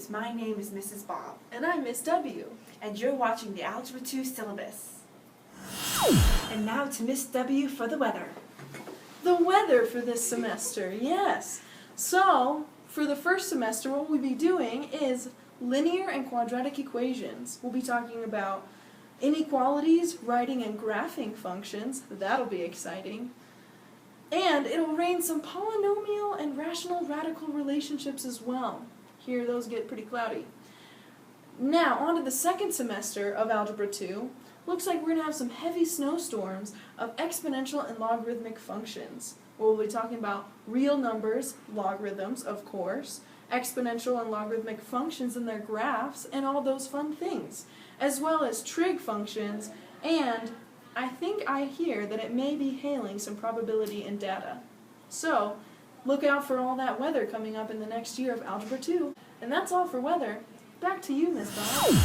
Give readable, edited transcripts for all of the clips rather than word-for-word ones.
News. My name is Mrs. Bob. And I'm Miss W. And you're watching the Algebra 2 syllabus. And now to Miss W for the weather. The weather for this semester, yes. So, for the first semester, what we'll be doing is linear and quadratic equations. We'll be talking about inequalities, writing and graphing functions. That'll be exciting. And it'll rain some polynomial and rational radical relationships as well. Here, those get pretty cloudy. Now, on to the second semester of Algebra 2. Looks like we're going to have some heavy snowstorms of exponential and logarithmic functions. We'll be talking about real numbers, logarithms, of course, exponential and logarithmic functions and their graphs, and all those fun things, as well as trig functions, and I think I hear that it may be hailing some probability in data. So, look out for all that weather coming up in the next year of Algebra 2. And that's all for weather. Back to you, Miss Bob.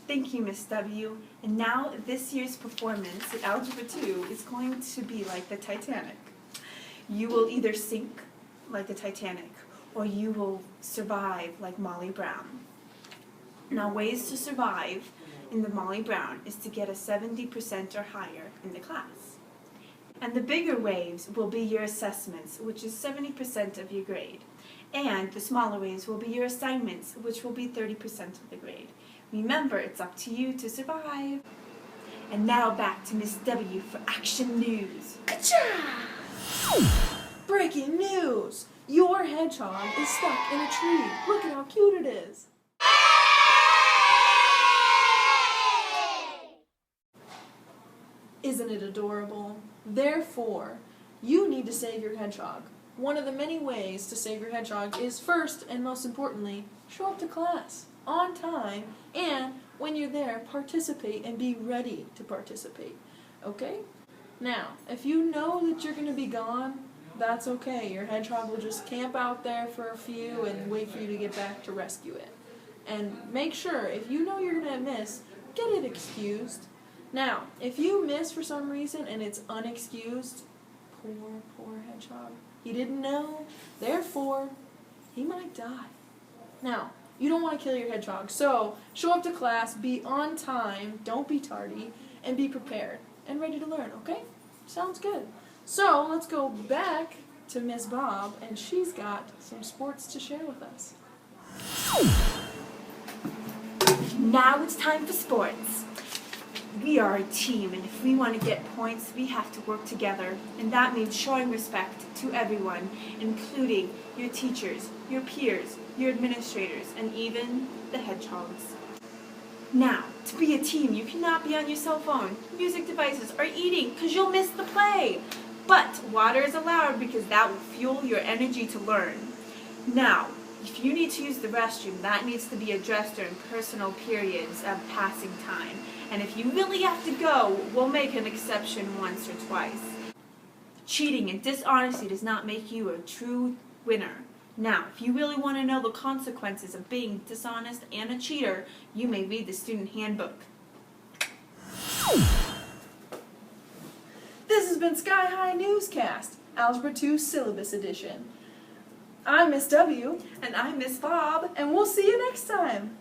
Thank you, Miss W. And now this year's performance at Algebra 2 is going to be like the Titanic. You will either sink like the Titanic, or you will survive like Molly Brown. Now, ways to survive in the Molly Brown is to get a 70% or higher in the class. And the bigger waves will be your assessments, which is 70% of your grade. And the smaller waves will be your assignments, which will be 30% of the grade. Remember, it's up to you to survive. And now back to Miss W for Action News. Ka-cha! Breaking news! Your hedgehog is stuck in a tree. Look at how cute it is. Isn't it adorable? Therefore, you need to save your hedgehog. One of the many ways to save your hedgehog is first and most importantly, show up to class on time, and when you're there, participate and be ready to participate. Okay? Now, if you know that you're going to be gone, that's okay. Your hedgehog will just camp out there for a few and wait for you to get back to rescue it. And make sure, if you know you're going to miss, get it excused. Now, if you miss for some reason and it's unexcused, poor hedgehog, he didn't know, therefore, he might die. Now, you don't want to kill your hedgehog, so show up to class, be on time, don't be tardy, and be prepared and ready to learn, okay? Sounds good. So, let's go back to Miss Bob, and she's got some sports to share with us. Now it's time for sports. We are a team, and if we want to get points, we have to work together. And that means showing respect to everyone, including your teachers, your peers, your administrators, and even the hedgehogs. Now, to be a team, you cannot be on your cell phone, music devices, or eating, because you'll miss the play. But water is allowed because that will fuel your energy to learn. Now, if you need to use the restroom, that needs to be addressed during personal periods of passing time. And if you really have to go, we'll make an exception once or twice. Cheating and dishonesty does not make you a true winner. Now, if you really want to know the consequences of being dishonest and a cheater, you may read the student handbook. This has been Sky High Newscast, Algebra 2 Syllabus Edition. I'm Miss W. And I'm Miss Bob. And we'll see you next time.